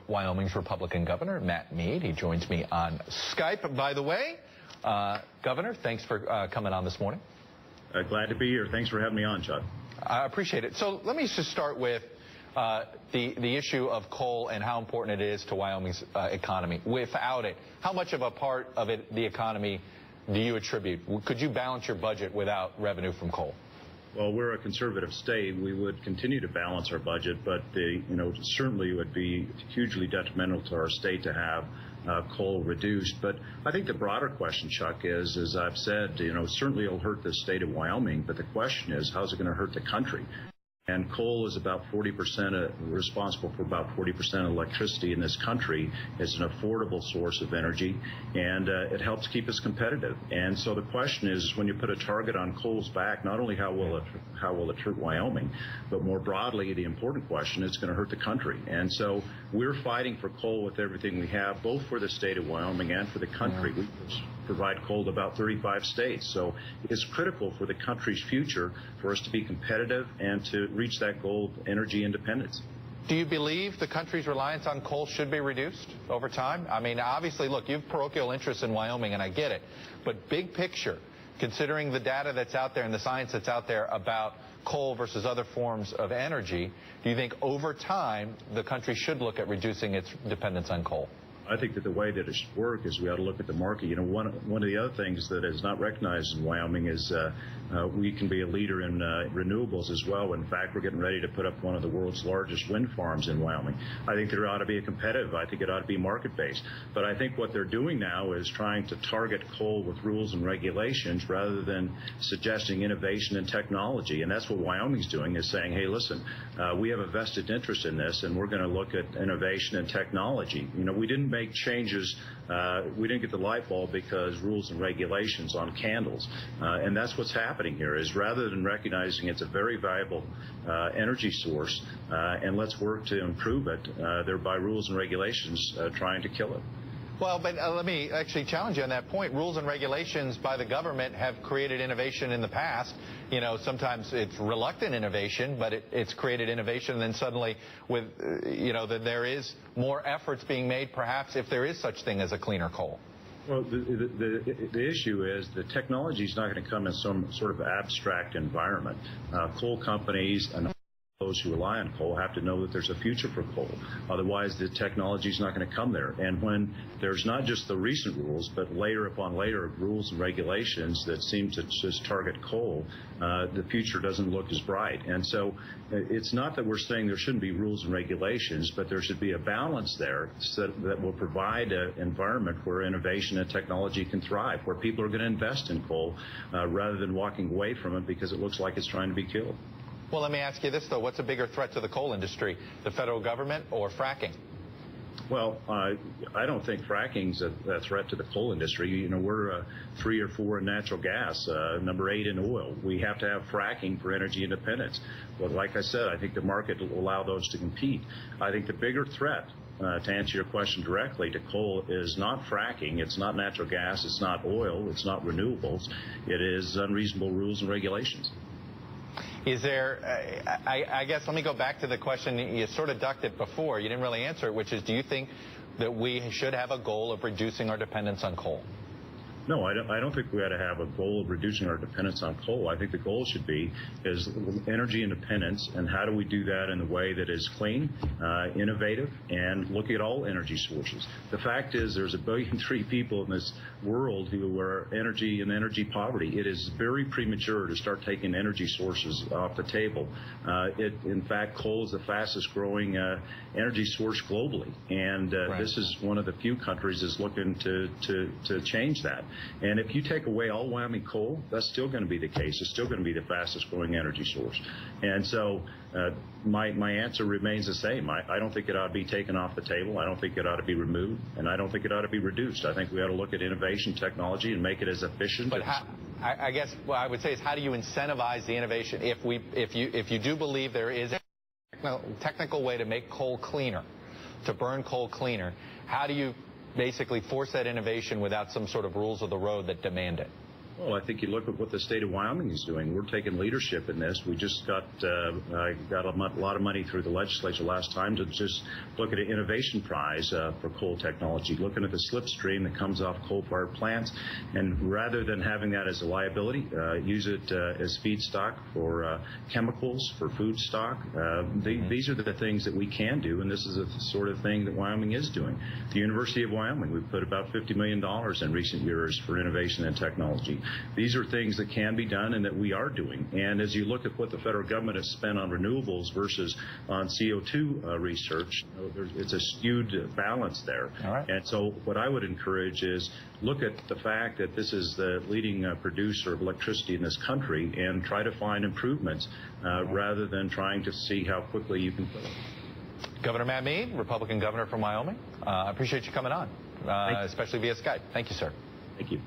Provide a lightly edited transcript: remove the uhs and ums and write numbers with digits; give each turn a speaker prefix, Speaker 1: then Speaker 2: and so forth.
Speaker 1: Wyoming's Republican Governor, Mead. He joins me on Skype, by the way. Governor, thanks for coming on this morning.
Speaker 2: Glad to be here. Thanks for having me on, Chuck.
Speaker 1: I appreciate it. So let me just start with the issue of coal and how important it is to Wyoming's economy. Without it, how much of a part of the economy do you attribute? Could you balance your budget without revenue from coal?
Speaker 2: Well, we're a conservative state. We would continue to balance our budget, but certainly it would be hugely detrimental to our state to have coal reduced. But I think the broader question, Chuck, is, as I've said, certainly it'll hurt the state of Wyoming, but the question is, how's it going to hurt the country? And coal is about 40%, responsible for about 40% of electricity in this country. It's an affordable source of energy, and it helps keep us competitive. And so the question is, when you put a target on coal's back, not only how will it hurt Wyoming, but more broadly, the important question, it's going to hurt the country. And so we're fighting for coal with everything we have, both for the state of Wyoming and for the country. We provide coal to about 35 states. So it's critical for the country's future for us to be competitive and to reach that goal of energy independence.
Speaker 1: Do you believe the country's reliance on coal should be reduced over time? I mean, obviously, look, you have parochial interests in Wyoming, and I get it. But big picture, considering the data that's out there and the science that's out there about coal versus other forms of energy, do you think over time the country should look at reducing its dependence on coal?
Speaker 2: I think that the way that it should work is we ought to look at the market. One of the other things that is not recognized in Wyoming is we can be a leader in renewables as well. In fact, we're getting ready to put up one of the world's largest wind farms in Wyoming. I think there ought to be a competitive. I think it ought to be market-based. But I think what they're doing now is trying to target coal with rules and regulations rather than suggesting innovation and technology. And that's what Wyoming's doing, is saying, hey, listen, we have a vested interest in this, and we're going to look at innovation and technology. We didn't make changes. We didn't get the light bulb because rules and regulations on candles. And that's what's happening here, is rather than recognizing it's a very valuable energy source and let's work to improve it, they're by rules and regulations trying to kill it.
Speaker 1: Well, but let me actually challenge you on that point. Rules and regulations by the government have created innovation in the past. Sometimes it's reluctant innovation, but it's created innovation. And then suddenly, that there is more efforts being made, perhaps, if there is such thing as a cleaner coal.
Speaker 2: Well, the issue is the technology is not going to come in some sort of abstract environment. Coal companies and those who rely on coal have to know that there's a future for coal. Otherwise, the technology is not going to come there. And when there's not just the recent rules, but layer upon layer of rules and regulations that seem to just target coal, the future doesn't look as bright. And so it's not that we're saying there shouldn't be rules and regulations, but there should be a balance there that will provide an environment where innovation and technology can thrive, where people are going to invest in coal rather than walking away from it because it looks like it's trying to be killed.
Speaker 1: Well, let me ask you this, though. What's a bigger threat to the coal industry, the federal government or fracking?
Speaker 2: Well, I don't think fracking's a threat to the coal industry. We're 3 or 4 in natural gas, number 8 in oil. We have to have fracking for energy independence. But like I said, I think the market will allow those to compete. I think the bigger threat, to answer your question directly, to coal is not fracking, it's not natural gas, it's not oil, it's not renewables. It is unreasonable rules and regulations.
Speaker 1: Is there, I guess, let me go back to the question. You sort of ducked it before. You didn't really answer it, which is, do you think that we should have a goal of reducing our dependence on coal?
Speaker 2: No, I don't think we ought to have a goal of reducing our dependence on coal. I think the goal should be is energy independence, and how do we do that in a way that is clean, innovative, and look at all energy sources. The fact is there's 1.3 billion people in this world who are in energy poverty. It is very premature to start taking energy sources off the table. In fact, coal is the fastest growing energy source globally, and right. This is one of the few countries that's looking to change that. And if you take away all Wyoming coal, that's still going to be the case. It's still going to be the fastest growing energy source. And so my answer remains the same. I don't think it ought to be taken off the table. I don't think it ought to be removed. And I don't think it ought to be reduced. I think we ought to look at innovation technology and make it as efficient.
Speaker 1: But I guess what I would say is, how do you incentivize the innovation? If you do believe there is a technical way to make coal cleaner, to burn coal cleaner, how do you basically force that innovation without some sort of rules of the road that demand it?
Speaker 2: Well, I think you look at what the state of Wyoming is doing. We're taking leadership in this. We just got a lot of money through the legislature last time to just look at an innovation prize for coal technology, looking at the slipstream that comes off coal-fired plants, and rather than having that as a liability, use it as feedstock for chemicals, for food stock. These are the things that we can do, and this is the sort of thing that Wyoming is doing. The University of Wyoming, we've put about $50 million in recent years for innovation and technology. These are things that can be done and that we are doing. And as you look at what the federal government has spent on renewables versus on CO2 research, it's a skewed balance there.
Speaker 1: All right.
Speaker 2: And so what I would encourage is look at the fact that this is the leading producer of electricity in this country and try to find improvements rather than trying to see how quickly you can put it.
Speaker 1: Governor Matt Mead, Republican governor from Wyoming, I appreciate you coming on, especially via Skype. Thank you, sir.
Speaker 2: Thank you.